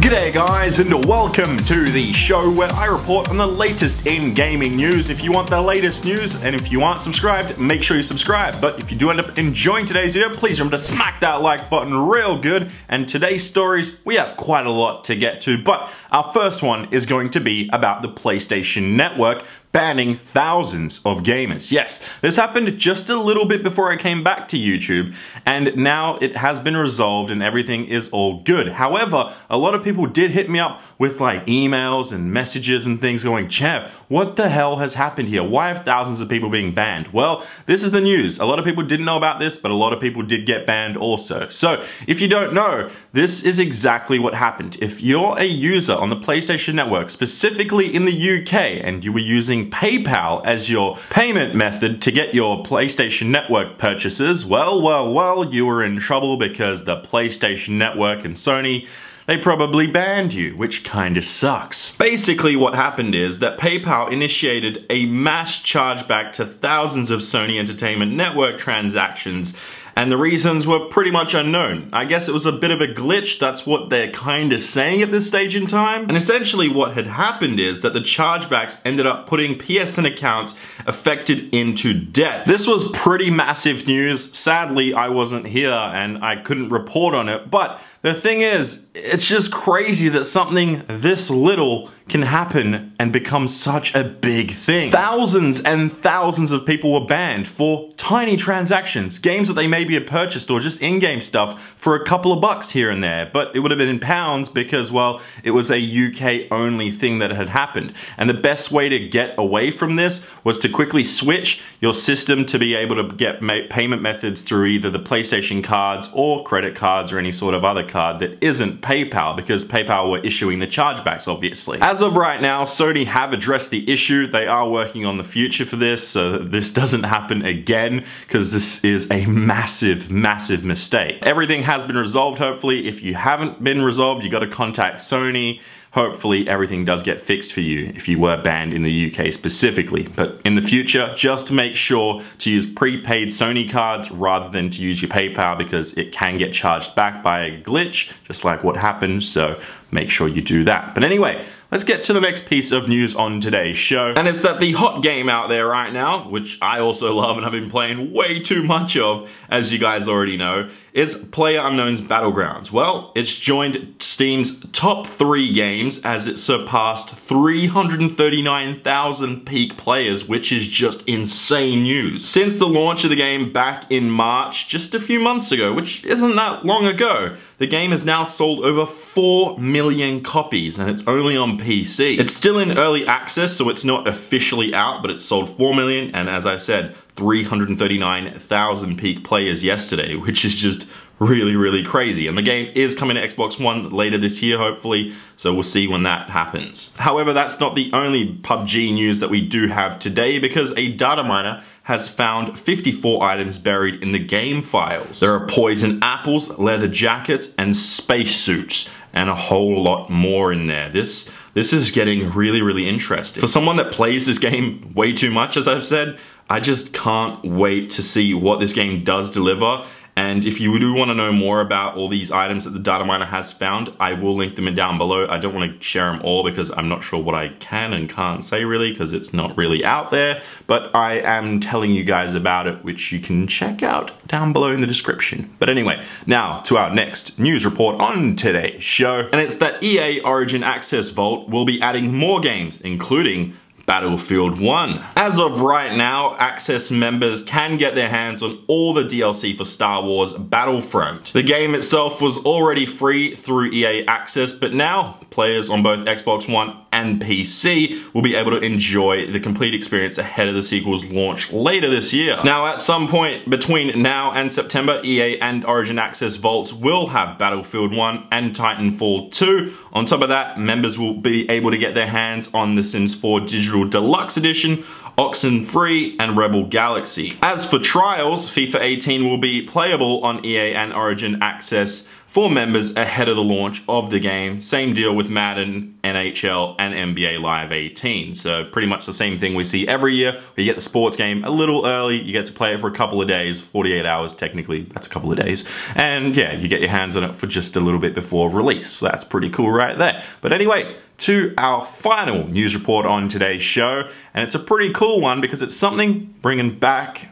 G'day guys, and welcome to the show where I report on the latest in gaming news. If you want the latest news, and if you aren't subscribed, make sure you subscribe. But if you do end up enjoying today's video, please remember to smack that like button real good. And today's stories, we have quite a lot to get to, but our first one is going to be about the PlayStation Network banning thousands of gamers. Yes, this happened just a little bit before I came back to YouTube, and now it has been resolved and everything is all good. However, a lot of people did hit me up with like emails and messages and things going, Champ, what the hell has happened here? Why have thousands of people being banned? Well, this is the news. A lot of people didn't know about this, but a lot of people did get banned also. So, if you don't know, this is exactly what happened. If you're a user on the PlayStation Network, specifically in the UK, and you were using PayPal as your payment method to get your PlayStation Network purchases, well, you were in trouble because the PlayStation Network and Sony, they probably banned you, which kinda sucks. Basically what happened is that PayPal initiated a mass chargeback to thousands of Sony Entertainment Network transactions, and the reasons were pretty much unknown. I guess it was a bit of a glitch, that's what they're kinda saying at this stage in time. And essentially what had happened is that the chargebacks ended up putting PSN accounts affected into debt. This was pretty massive news. Sadly, I wasn't here and I couldn't report on it, but the thing is, it's just crazy that something this little can happen and become such a big thing. Thousands and thousands of people were banned for tiny transactions, games that they maybe had purchased or just in-game stuff for a couple of bucks here and there, but it would have been in pounds because, well, it was a UK only thing that had happened. And the best way to get away from this was to quickly switch your system to be able to get payment methods through either the PlayStation cards or credit cards or any sort of other card that isn't PayPal, because PayPal were issuing the chargebacks, obviously. As of right now, Sony have addressed the issue. They are working on the future for this, so that this doesn't happen again, because this is a massive, massive mistake. Everything has been resolved, hopefully. If you haven't been resolved, you gotta contact Sony. Hopefully everything does get fixed for you if you were banned in the UK specifically. But in the future, just make sure to use prepaid Sony cards rather than to use your PayPal, because it can get charged back by a glitch, just like what happened, so make sure you do that. But anyway, let's get to the next piece of news on today's show. And it's that the hot game out there right now, which I also love and I've been playing way too much of, as you guys already know, is PlayerUnknown's Battlegrounds. Well, it's joined Steam's top 3 games as it surpassed 339,000 peak players, which is just insane news. Since the launch of the game back in March, just a few months ago, which isn't that long ago, the game has now sold over 4 million copies, and it's only on PC. It's still in early access, so it's not officially out, but it's sold 4 million, and as I said, 339,000 peak players yesterday, which is just really, really crazy. And the game is coming to Xbox One later this year, hopefully, so we'll see when that happens. However, that's not the only PUBG news that we do have today, because a data miner has found 54 items buried in the game files. There are poison apples, leather jackets, and spacesuits, and a whole lot more in there. This is getting really, really interesting. For someone that plays this game way too much, as I've said, I just can't wait to see what this game does deliver. And if you do want to know more about all these items that the data miner has found, I will link them down below. I don't want to share them all because I'm not sure what I can and can't say really, because it's not really out there. But I am telling you guys about it, which you can check out down below in the description. But anyway, now to our next news report on today's show. And it's that EA Origin Access Vault will be adding more games, including Battlefield 1. As of right now, Access members can get their hands on all the DLC for Star Wars Battlefront. The game itself was already free through EA Access, but now players on both Xbox One and PC will be able to enjoy the complete experience ahead of the sequel's launch later this year. Now, at some point between now and September, EA and Origin Access Vaults will have Battlefield 1 and Titanfall 2. On top of that, members will be able to get their hands on The Sims 4 Digital Deluxe Edition, Oxenfree, and Rebel Galaxy. As for trials, FIFA 18 will be playable on EA and Origin Access for members ahead of the launch of the game. Same deal with Madden, NHL, and NBA Live 18. So pretty much the same thing we see every year. You get the sports game a little early, you get to play it for a couple of days, 48 hours technically, that's a couple of days. And yeah, you get your hands on it for just a little bit before release. So that's pretty cool right there. But anyway, to our final news report on today's show, and it's a pretty cool one because it's something bringing back.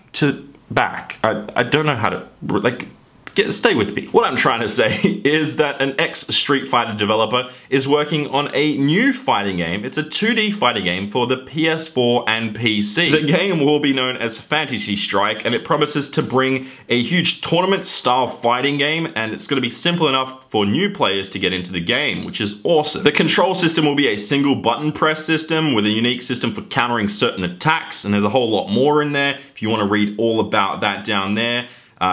I don't know how to, like, stay with me. What I'm trying to say is that an ex-Street Fighter developer is working on a new fighting game. It's a 2D fighting game for the PS4 and PC. The game will be known as Fantasy Strike, and it promises to bring a huge tournament-style fighting game, and it's going to be simple enough for new players to get into the game, which is awesome. The control system will be a single button press system with a unique system for countering certain attacks, and there's a whole lot more in there. If you want to read all about that down there,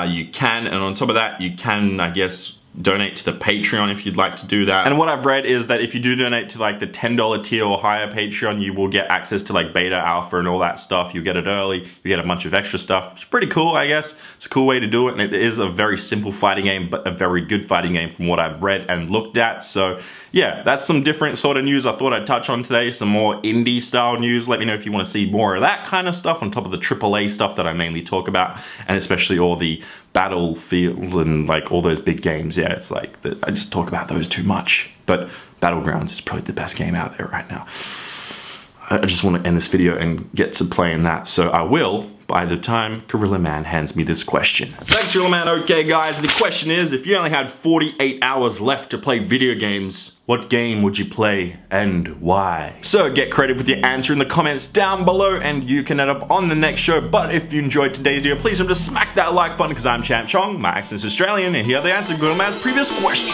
you can, and on top of that, you can, I guess, donate to the Patreon if you'd like to do that. And what I've read is that if you do donate to like the $10 tier or higher Patreon, you will get access to like beta, alpha, and all that stuff. You get it early, you get a bunch of extra stuff. It's pretty cool, I guess. It's a cool way to do it, and it is a very simple fighting game, but a very good fighting game from what I've read and looked at. So yeah, that's some different sort of news I thought I'd touch on today. Some more indie style news. Let me know if you want to see more of that kind of stuff on top of the AAA stuff that I mainly talk about, and especially all the Battlefield and like all those big games. Yeah, it's like I just talk about those too much, but Battlegrounds is probably the best game out there right now. I just want to end this video and get to playing that, so I will by the time Gorilla Man hands me this question. Thanks, Gorilla Man. Okay, guys, the question is, if you only had 48 hours left to play video games, what game would you play and why? So get creative with your answer in the comments down below and you can end up on the next show. But if you enjoyed today's video, please remember to smack that like button because I'm ChampChong, my accent's Australian, and here are the answer to Gorilla Man's previous question.